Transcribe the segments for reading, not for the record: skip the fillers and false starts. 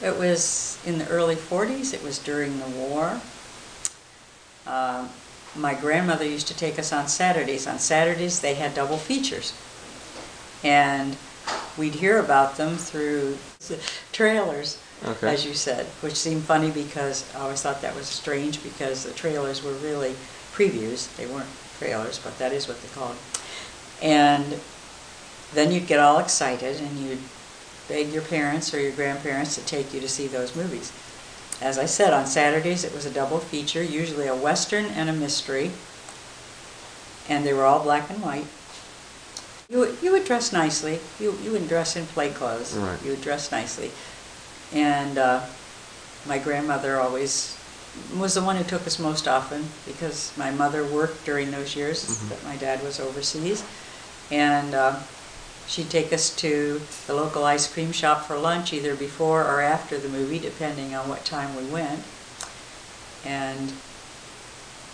It was in the early 40s. It was during the war. My grandmother used to take us on Saturdays. On Saturdays they had double features. And we'd hear about them through trailers, Okay. as you said, which seemed funny because I always thought that was strange because the trailers were really previews. They weren't trailers, but that is what they called. And then you'd get all excited and you'd beg your parents or your grandparents to take you to see those movies. As I said, on Saturdays it was a double feature, usually a Western and a mystery, and they were all black and white. You would dress nicely. You wouldn't dress in play clothes. Right. You would dress nicely. And my grandmother always was the one who took us most often because my mother worked during those years that my dad was overseas. And she'd take us to the local ice cream shop for lunch either before or after the movie, depending on what time we went. And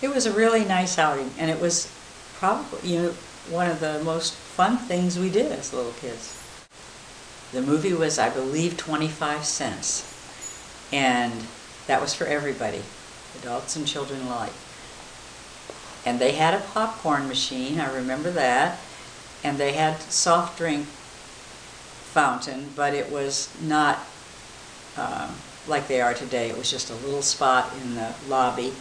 it was a really nice outing, and it was probably, one of the most fun things we did as little kids. The movie was, I believe, 25 cents, and that was for everybody, adults and children alike. And they had a popcorn machine, I remember that, and they had soft drink fountain, but it was not like they are today. It was just a little spot in the lobby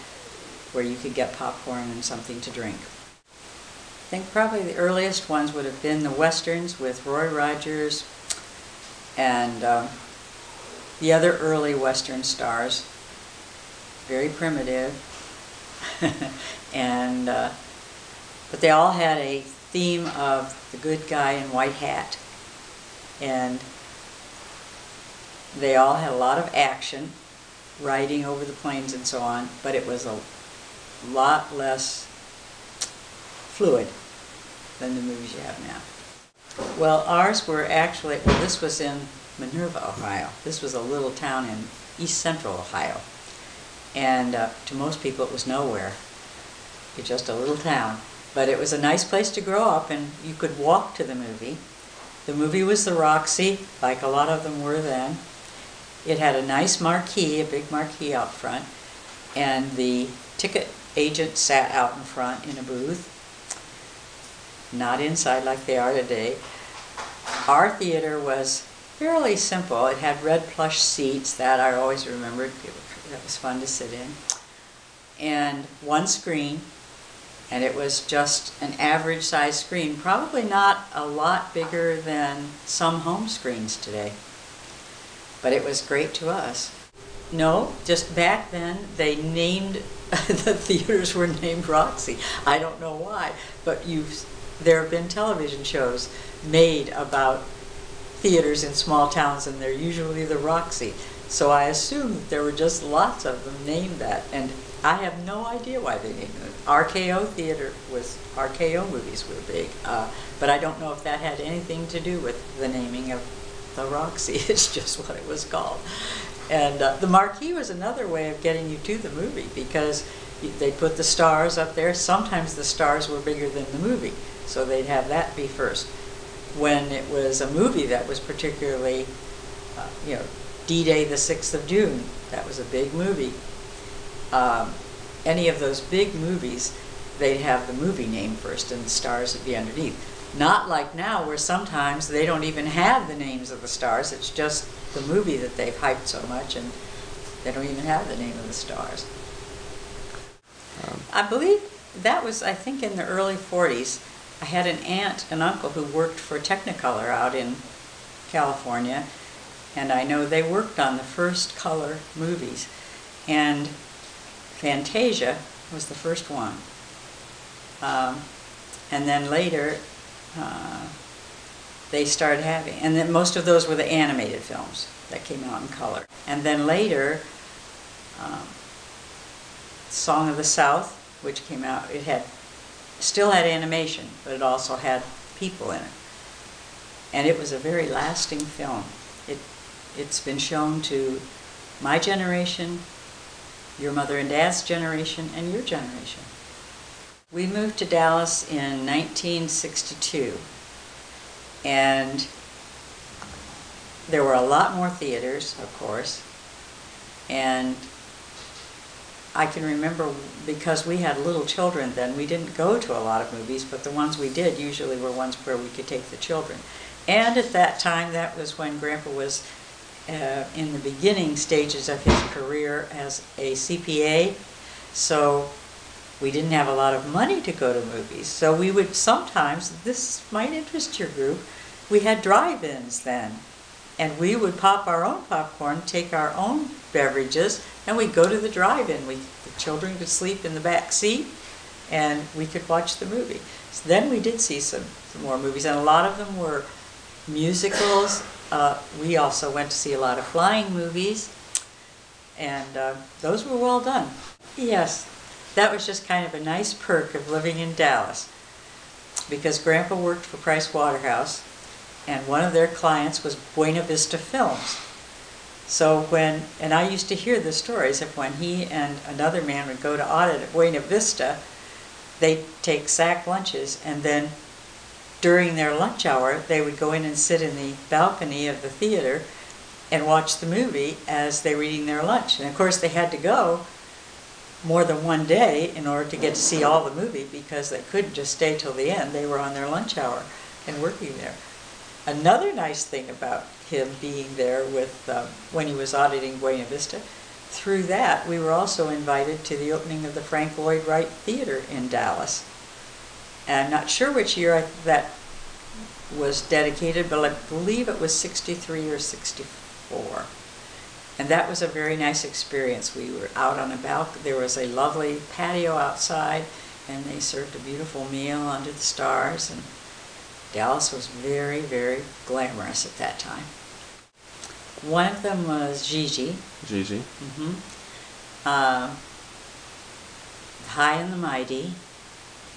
where you could get popcorn and something to drink. I think probably the earliest ones would have been the Westerns with Roy Rogers and the other early Western stars. Very primitive. And but they all had a theme of the good guy in white hat. And they all had a lot of action, riding over the plains and so on, but it was a lot less fluid than the movies you have now. Well, ours were actually, this was in Minerva, Ohio. This was a little town in east central Ohio. And to most people it was nowhere. It's just a little town. But it was a nice place to grow up, and you could walk to the movie. The movie was the Roxy, like a lot of them were then. It had a nice marquee, a big marquee out front, and the ticket agent sat out in front in a booth, not inside like they are today. Our theater was fairly simple. It had red plush seats, that I always remembered. That was fun to sit in. And one screen, and it was just an average size screen, probably not a lot bigger than some home screens today. But it was great to us. No, just back then they named, the theaters were named Roxy. I don't know why, but there have been television shows made about theaters in small towns, and they're usually the Roxy. So I assume that there were just lots of them named that, and I have no idea why they named it. RKO theater was, RKO movies were big, but I don't know if that had anything to do with the naming of the Roxy. It's just what it was called. And the marquee was another way of getting you to the movie, because they put the stars up there. Sometimes the stars were bigger than the movie, so they'd have that be first. When it was a movie that was particularly, D-Day the 6th of June, that was a big movie. Any of those big movies, they'd have the movie name first and the stars would be underneath. Not like now, where sometimes they don't even have the names of the stars. It's just the movie that they've hyped so much, and they don't even have the name of the stars. I believe that was, I think, in the early 40s. I had an aunt and uncle who worked for Technicolor out in California, and I know they worked on the first color movies. And Fantasia was the first one. And then later, they started having, and then most of those were the animated films that came out in color. And then later, Song of the South, which came out, it still had animation, but it also had people in it. And it was a very lasting film. It's been shown to my generation, your mother and dad's generation, and your generation. We moved to Dallas in 1962, and there were a lot more theaters, of course, and I can remember, because we had little children then, we didn't go to a lot of movies, but the ones we did usually were ones where we could take the children. And at that time, that was when Grandpa was in the beginning stages of his career as a CPA, so we didn't have a lot of money to go to movies. So we would sometimes, this might interest your group, we had drive-ins then. And we would pop our own popcorn, take our own beverages, and we'd go to the drive-in. The children could sleep in the back seat, and we could watch the movie. So then we did see some more movies, and a lot of them were musicals. We also went to see a lot of flying movies, and those were well done. Yes, that was just kind of a nice perk of living in Dallas, because Grandpa worked for Price Waterhouse, and one of their clients was Buena Vista Films. So and I used to hear the stories of when he and another man would go to audit at Buena Vista, they'd take sack lunches, and then during their lunch hour, they would go in and sit in the balcony of the theater and watch the movie as they were eating their lunch. And of course, they had to go more than one day in order to get to see all the movie, because they couldn't just stay till the end. They were on their lunch hour and working there. Another nice thing about him being there with when he was auditing Buena Vista, through that we were also invited to the opening of the Frank Lloyd Wright Theater in Dallas. And I'm not sure which year that was dedicated, but I believe it was 63 or 64. And that was a very nice experience. We were out on a balcony. There was a lovely patio outside, and they served a beautiful meal under the stars. And Dallas was very, very glamorous at that time. One of them was Gigi. Gigi. Mm-hmm. High and the Mighty,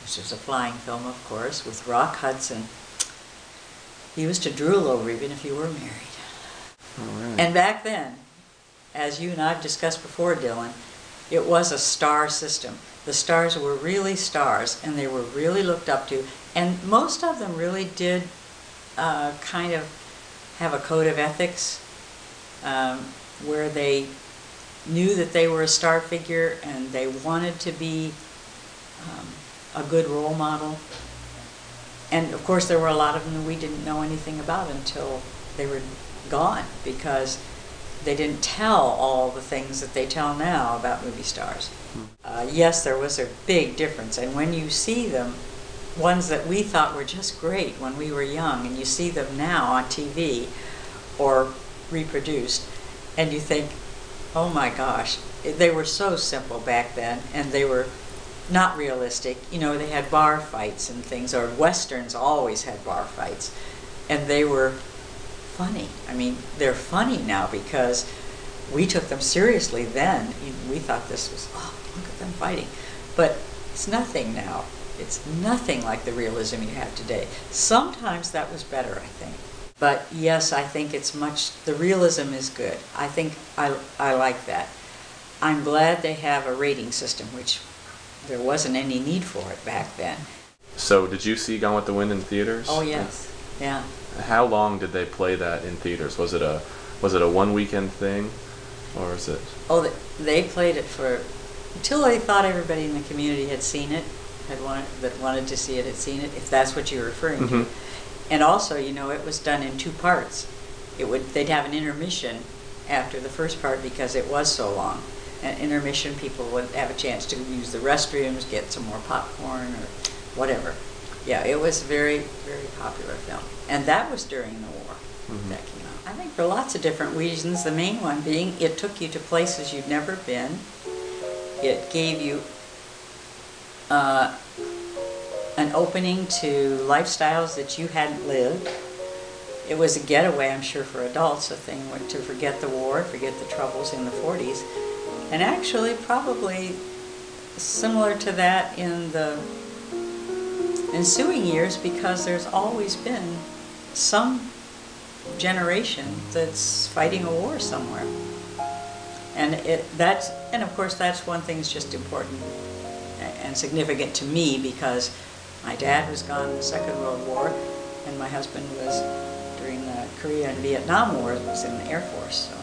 which was a flying film, of course, with Rock Hudson. He was to drool over even if you were married. All right. And back then, as you and I have discussed before, Dillon, it was a star system. The stars were really stars, and they were really looked up to. And most of them really did kind of have a code of ethics where they knew that they were a star figure and they wanted to be a good role model. And of course, there were a lot of them that we didn't know anything about until they were gone, because they didn't tell all the things that they tell now about movie stars. Yes, there was a big difference, and when you see them, ones that we thought were just great when we were young, and you see them now on TV or reproduced, and you think, oh my gosh, they were so simple back then, and they were not realistic. You know, they had bar fights and things, or westerns always had bar fights, and they were funny. I mean, they're funny now because we took them seriously then. We thought this was, oh, look at them fighting. But it's nothing now. It's nothing like the realism you have today. Sometimes that was better, I think. But yes, I think it's the realism is good. I think I like that. I'm glad they have a rating system, which there wasn't any need for it back then. So did you see Gone with the Wind in theaters? Oh yes, yeah. How long did they play that in theaters? Was it a one weekend thing, or is it? Oh, they played it until they thought everybody in the community had seen it, that wanted to see it had seen it, if that's what you're referring to. And also, you know, it was done in 2 parts. They'd have an intermission after the first part because it was so long. An intermission, people would have a chance to use the restrooms, get some more popcorn or whatever. Yeah, it was a very, very popular film. And that was during the war that came out. I think for lots of different reasons, the main one being it took you to places you'd never been. It gave you an opening to lifestyles that you hadn't lived. It was a getaway, I'm sure, for adults, a thing to forget the war, forget the troubles in the 40s. And actually, probably similar to that in the ensuing years, because there's always been some generation that's fighting a war somewhere. And of course, that's one thing that's just important and significant to me, because my dad was gone in the Second World War, and my husband was during the Korea and Vietnam Wars was in the Air Force. So